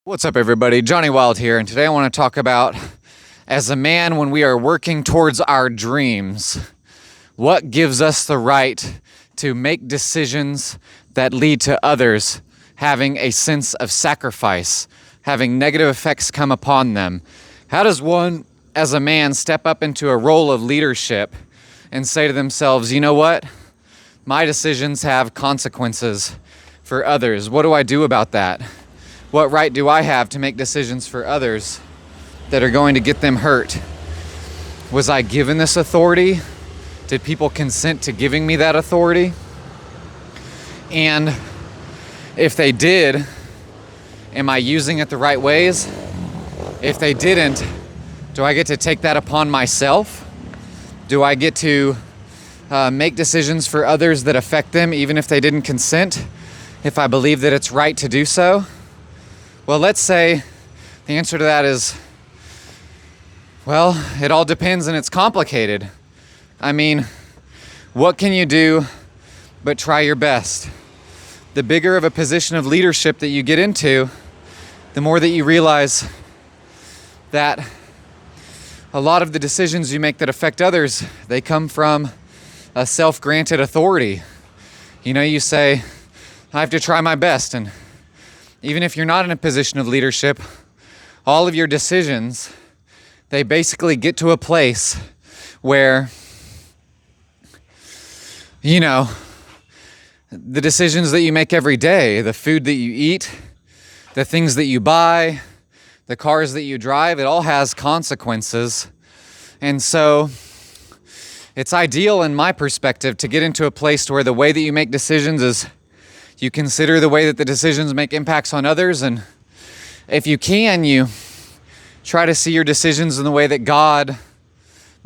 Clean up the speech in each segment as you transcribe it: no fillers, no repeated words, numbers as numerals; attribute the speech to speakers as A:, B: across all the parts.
A: What's up, everybody? Johnny Wild here, and today I want to talk about, as a man, when we are working towards our dreams, what gives us the right to make decisions that lead to others having a sense of sacrifice, having negative effects come upon them. How does one, as a man, step up into a role of leadership and say to themselves, you know what? My decisions have consequences for others. What do I do about that? What right do I have to make decisions for others that are going to get them hurt? Was I given this authority? Did people consent to giving me that authority? And if they did, am I using it the right ways? If they didn't, do I get to take that upon myself? Do I get to make decisions for others that affect them even if they didn't consent, if I believe that it's right to do so? Well, let's say the answer to that is, well, it all depends and it's complicated. I mean, what can you do but try your best? The bigger of a position of leadership that you get into, the more that you realize that a lot of the decisions you make that affect others, they come from a self-granted authority. You know, you say, I have to try my best, and even if you're not in a position of leadership, all of your decisions, they basically get to a place where, you know, the decisions that you make every day, the food that you eat, the things that you buy, the cars that you drive, it all has consequences. And so it's ideal, in my perspective, to get into a place where the way that you make decisions is you consider the way that the decisions make impacts on others, and if you can, you try to see your decisions in the way that God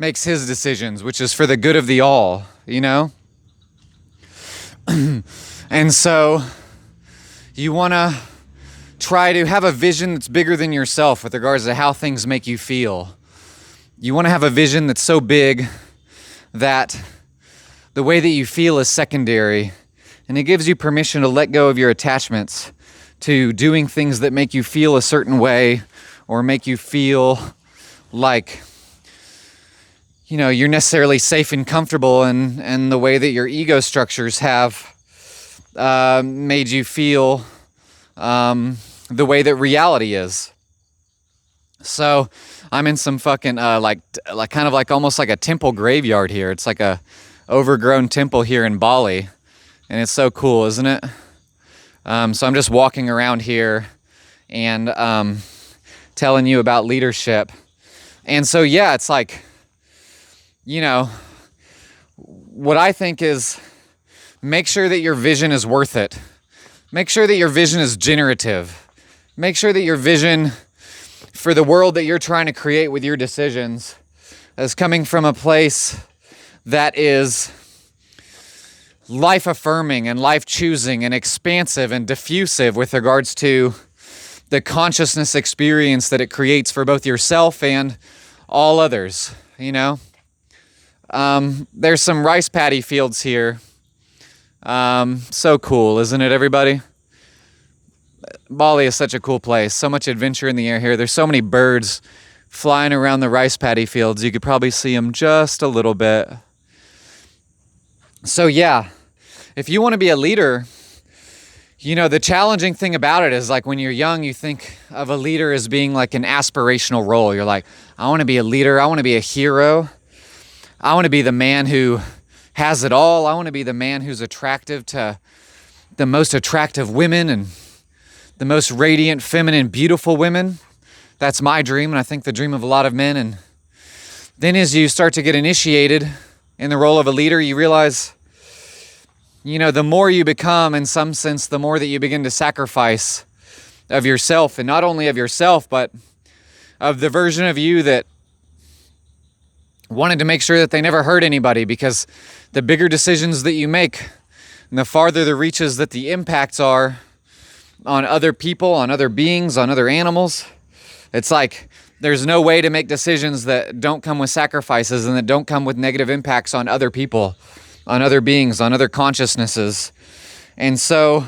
A: makes his decisions, which is for the good of the all, you know? And so you want to try to have a vision that's bigger than yourself with regards to how things make you feel. You want to have a vision that's so big that the way that you feel is secondary, and it gives you permission to let go of your attachments to doing things that make you feel a certain way or make you feel like, you know, you're necessarily safe and comfortable, and the way that your ego structures have made you feel the way that reality is. So I'm in some fucking like kind of like almost like a temple graveyard here. It's like a overgrown temple here in Bali. And it's so cool, isn't it? So I'm just walking around here and telling you about leadership. And so, yeah, it's like, you know, what I think is, make sure that your vision is worth it. Make sure that your vision is generative. Make sure that your vision for the world that you're trying to create with your decisions is coming from a place that is life-affirming and life-choosing and expansive and diffusive with regards to the consciousness experience that it creates for both yourself and all others, you know? There's some rice paddy fields here. So cool, isn't it, everybody? Bali is such a cool place. So much adventure in the air here. There's so many birds flying around the rice paddy fields. You could probably see them just a little bit. So yeah, if you want to be a leader, you know, the challenging thing about it is, like, when you're young, you think of a leader as being like an aspirational role. You're like, I want to be a leader. I want to be a hero. I want to be the man who has it all. I want to be the man who's attractive to the most attractive women and the most radiant, feminine, beautiful women. That's my dream, and I think the dream of a lot of men. And then as you start to get initiated in the role of a leader, you realize, you know, the more you become, in some sense, the more that you begin to sacrifice of yourself, and not only of yourself, but of the version of you that wanted to make sure that they never hurt anybody, because the bigger decisions that you make, and the farther the reaches that the impacts are on other people, on other beings, on other animals, it's like there's no way to make decisions that don't come with sacrifices and that don't come with negative impacts on other people, on other beings, on other consciousnesses. And so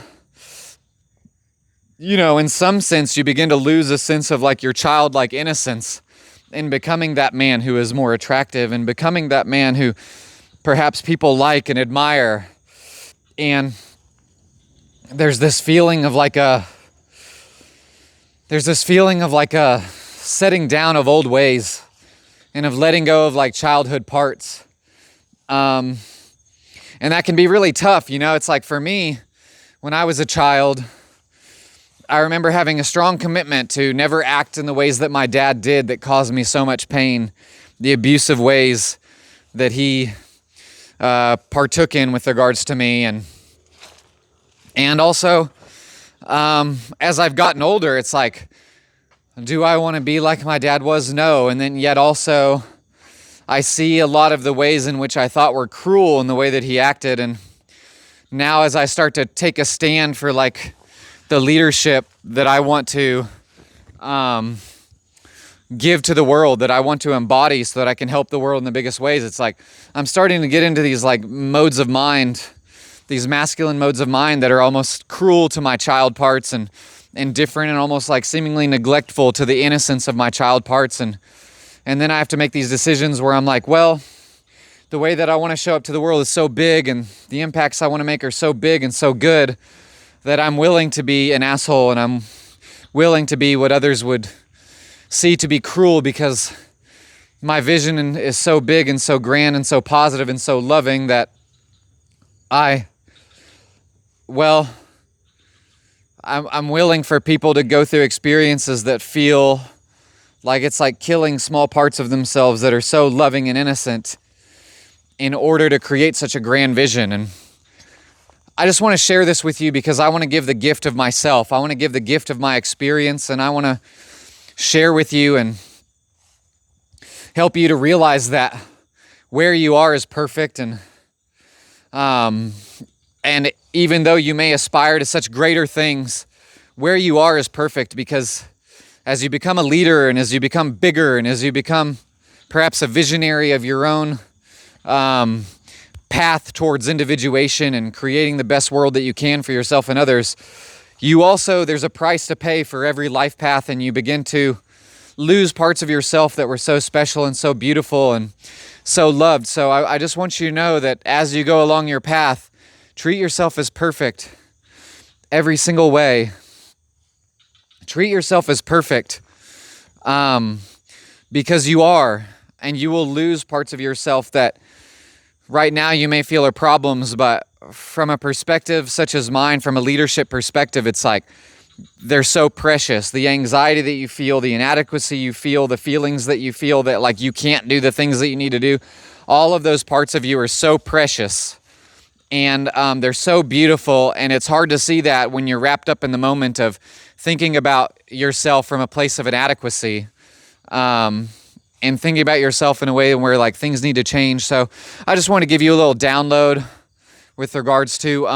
A: in some sense, you begin to lose a sense of like your childlike innocence in becoming that man who is more attractive and becoming that man who perhaps people like and admire. And there's this feeling of like a setting down of old ways and of letting go of like childhood parts. And that can be really tough. It's like for me, when I was a child, I remember having a strong commitment to never act in the ways that my dad did that caused me so much pain, the abusive ways that he partook in with regards to me. And also, as I've gotten older, it's like, do I want to be like my dad was? No. And then yet also, I see a lot of the ways in which I thought were cruel in the way that he acted. And now as I start to take a stand for like the leadership that I want to give to the world, that I want to embody so that I can help the world in the biggest ways, it's like I'm starting to get into these like modes of mind, these masculine modes of mind that are almost cruel to my child parts and different and almost like seemingly neglectful to the innocence of my child parts. And then I have to make these decisions where I'm like, well, the way that I want to show up to the world is so big and the impacts I want to make are so big and so good that I'm willing to be an asshole and I'm willing to be what others would see to be cruel because my vision is so big and so grand and so positive and so loving that I'm willing for people to go through experiences that feel like it's like killing small parts of themselves that are so loving and innocent in order to create such a grand vision. And I just want to share this with you because I want to give the gift of myself. I want to give the gift of my experience, and I want to share with you and help you to realize that where you are is perfect. And even though you may aspire to such greater things, where you are is perfect, because as you become a leader and as you become bigger and as you become perhaps a visionary of your own path towards individuation and creating the best world that you can for yourself and others, there's a price to pay for every life path, and you begin to lose parts of yourself that were so special and so beautiful and so loved. So I just want you to know that as you go along your path, treat yourself as perfect every single way. Treat yourself as perfect because you are, and you will lose parts of yourself that right now you may feel are problems, but from a perspective such as mine, from a leadership perspective, it's like they're so precious. The anxiety that you feel, the inadequacy you feel, the feelings that you feel that like you can't do the things that you need to do, all of those parts of you are so precious. And they're so beautiful, and it's hard to see that when you're wrapped up in the moment of thinking about yourself from a place of inadequacy, and thinking about yourself in a way where like things need to change. So I just want to give you a little download with regards to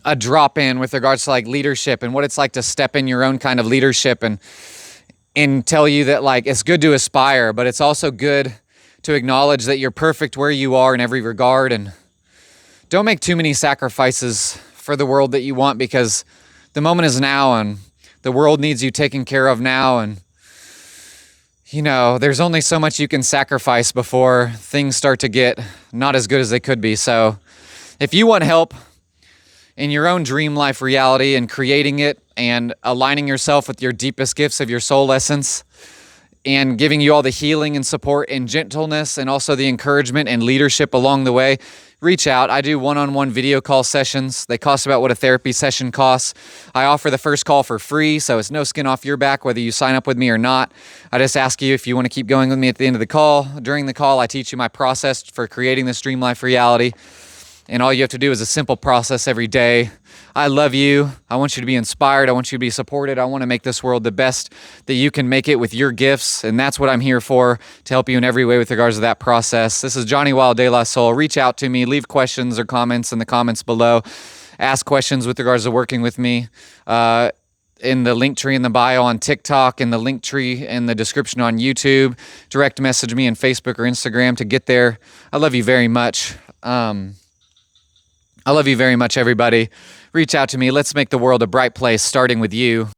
A: a drop in with regards to like leadership and what it's like to step in your own kind of leadership, and tell you that like it's good to aspire, but it's also good to acknowledge that you're perfect where you are in every regard. And don't make too many sacrifices for the world that you want, because the moment is now and the world needs you taken care of now. And there's only so much you can sacrifice before things start to get not as good as they could be. So if you want help in your own dream life reality and creating it and aligning yourself with your deepest gifts of your soul essence and giving you all the healing and support and gentleness and also the encouragement and leadership along the way, reach out. I do one-on-one video call sessions. They cost about what a therapy session costs. I offer the first call for free, so it's no skin off your back whether you sign up with me or not. I just ask you if you want to keep going with me at the end of the call. During the call, I teach you my process for creating this dream life reality, and all you have to do is a simple process every day. I love you. I want you to be inspired. I want you to be supported. I want to make this world the best that you can make it with your gifts. And that's what I'm here for, to help you in every way with regards to that process. This is Johnny Wild de la Soul. Reach out to me. Leave questions or comments in the comments below. Ask questions with regards to working with me. In the link tree in the bio on TikTok, in the link tree in the description on YouTube. Direct message me on Facebook or Instagram to get there. I love you very much. I love you very much, everybody. reach out to me. Let's make the world a bright place, starting with you.